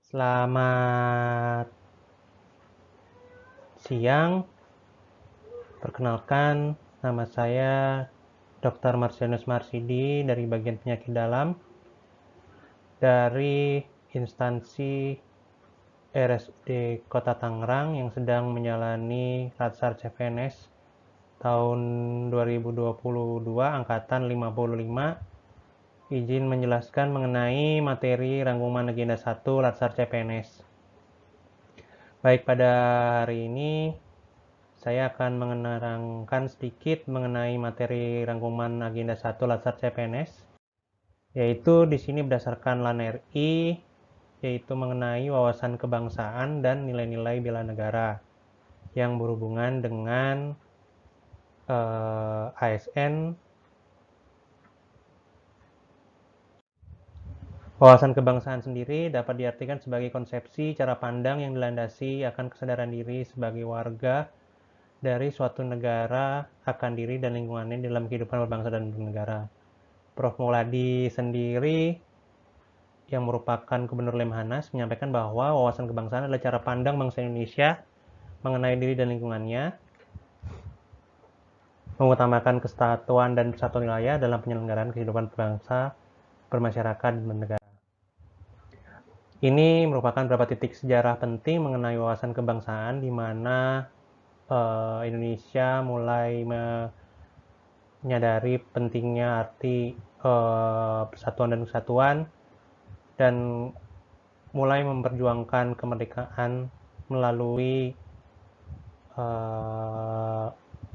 Selamat siang, perkenalkan nama saya Dr. Marsianus Marsidi dari bagian penyakit dalam dari instansi RSUD Kota Tangerang yang sedang menjalani Latsar CPNS tahun 2022 angkatan 55. Izin menjelaskan mengenai materi rangkuman agenda 1 Latsar CPNS. Baik, pada hari ini saya akan menerangkan sedikit mengenai materi rangkuman agenda 1 Latsar CPNS, yaitu di sini berdasarkan LAN RI, yaitu mengenai wawasan kebangsaan dan nilai-nilai bela negara yang berhubungan dengan ASN. Wawasan kebangsaan sendiri dapat diartikan sebagai konsepsi cara pandang yang dilandasi akan kesadaran diri sebagai warga dari suatu negara akan diri dan lingkungannya dalam kehidupan berbangsa dan bernegara. Prof. Mauladi sendiri yang merupakan Gubernur Lemhanas menyampaikan bahwa wawasan kebangsaan adalah cara pandang bangsa Indonesia mengenai diri dan lingkungannya, mengutamakan kesatuan dan persatuan wilayah dalam penyelenggaraan kehidupan berbangsa, bermasyarakat, dan bernegara. Ini merupakan beberapa titik sejarah penting mengenai wawasan kebangsaan di mana Indonesia mulai menyadari pentingnya arti persatuan dan kesatuan dan mulai memperjuangkan kemerdekaan melalui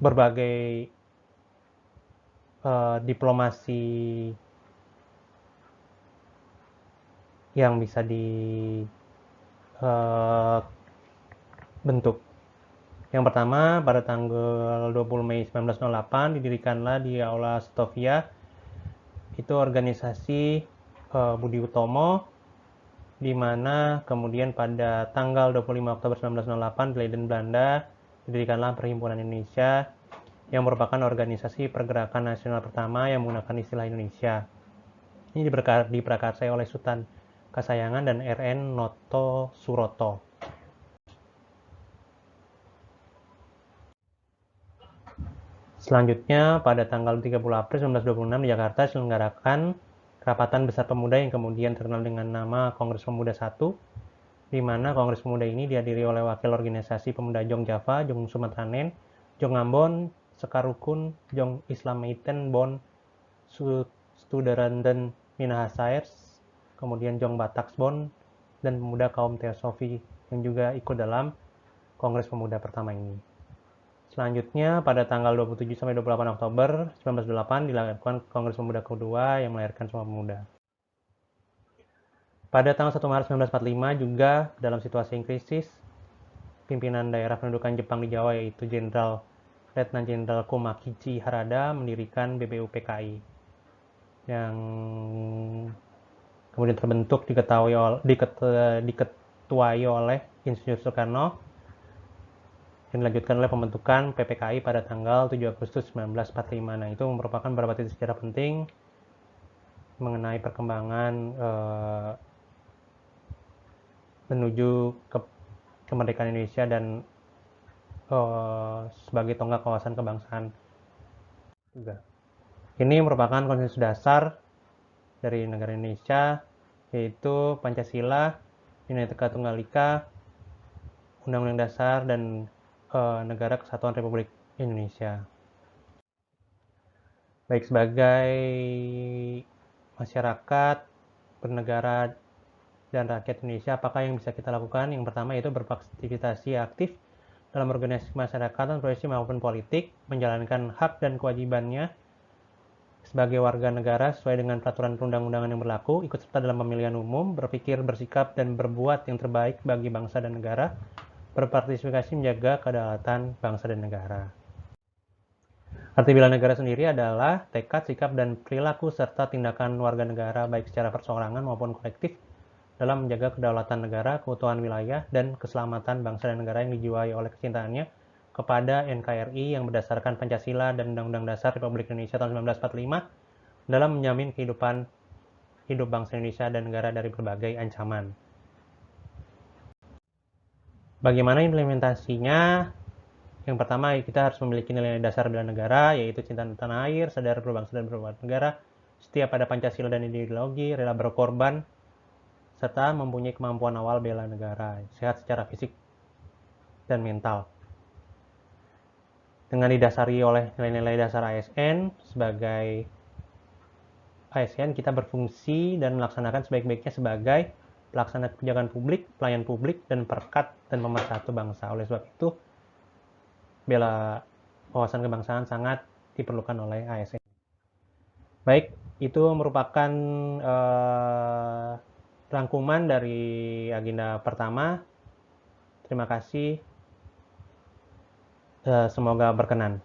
berbagai diplomasi yang bisa dibentuk. Yang pertama, pada tanggal 20 Mei 1908 didirikanlah di Aula Stovia, itu organisasi Budi Utomo, di mana kemudian pada tanggal 25 Oktober 1908 di Leiden, Belanda, didirikanlah Perhimpunan Indonesia yang merupakan organisasi pergerakan nasional pertama yang menggunakan istilah Indonesia. Ini diprakarsai oleh Sultan Kasayangan dan R.N. Noto Suroto. Selanjutnya, pada tanggal 30 April 1926 di Jakarta diselenggarakan Kerapatan Besar Pemuda yang kemudian terkenal dengan nama Kongres Pemuda I, di mana Kongres Pemuda ini dihadiri oleh wakil organisasi pemuda Jong Java, Jong Sumatranen, Jong Ambon, Sekarukun, Jong Islameiten, Bon, Studerenden Minahasairs, kemudian Jong Bataksbon, dan pemuda kaum Teosofi yang juga ikut dalam Kongres Pemuda pertama ini. Selanjutnya, pada tanggal 27 sampai 28 Oktober 1908 dilakukan Kongres Pemuda kedua yang melahirkan semua pemuda. Pada tanggal 1 Maret 1945 juga dalam situasi yang krisis, pimpinan daerah pendudukan Jepang di Jawa yaitu Letnan Jenderal Komakichi Harada mendirikan BBUPKI yang kemudian terbentuk diketuai oleh Insinyur Soekarno yang dilanjutkan oleh pembentukan PPKI pada tanggal 7 Agustus 1945. Nah, itu merupakan beberapa titik sejarah penting mengenai perkembangan menuju kemerdekaan Indonesia dan sebagai tonggak kawasan kebangsaan juga. Ini merupakan konsensus dasar dari negara Indonesia, yaitu Pancasila, Bhinneka Tunggal Ika, Undang-Undang Dasar, dan Negara Kesatuan Republik Indonesia. Baik, sebagai masyarakat, bernegara, dan rakyat Indonesia, apakah yang bisa kita lakukan? Yang pertama yaitu berpartisipasi aktif dalam organisasi masyarakat, profesi maupun politik, menjalankan hak dan kewajibannya sebagai warga negara sesuai dengan peraturan perundang-undangan yang berlaku, ikut serta dalam pemilihan umum, berpikir, bersikap, dan berbuat yang terbaik bagi bangsa dan negara, berpartisipasi menjaga kedaulatan bangsa dan negara. Arti bela negara sendiri adalah tekad, sikap, dan perilaku serta tindakan warga negara baik secara perseorangan maupun kolektif dalam menjaga kedaulatan negara, keutuhan wilayah, dan keselamatan bangsa dan negara yang dijiwai oleh kecintaannya kepada NKRI yang berdasarkan Pancasila dan Undang-Undang Dasar Republik Indonesia tahun 1945 dalam menjamin kehidupan hidup bangsa Indonesia dan negara dari berbagai ancaman. Bagaimana implementasinya? Yang pertama, kita harus memiliki nilai dasar bela negara, yaitu cinta tanah air, sadar berbangsa dan berbangsa negara, setia pada Pancasila dan ideologi, rela berkorban, serta mempunyai kemampuan awal bela negara, sehat secara fisik dan mental. Dengan didasari oleh nilai-nilai dasar ASN, sebagai ASN kita berfungsi dan melaksanakan sebaik-baiknya sebagai pelaksana kebijakan publik, pelayan publik, dan perekat dan pemersatu bangsa. Oleh sebab itu, bela wawasan kebangsaan sangat diperlukan oleh ASN. Baik, itu merupakan rangkuman dari agenda pertama. Terima kasih. Semoga berkenan.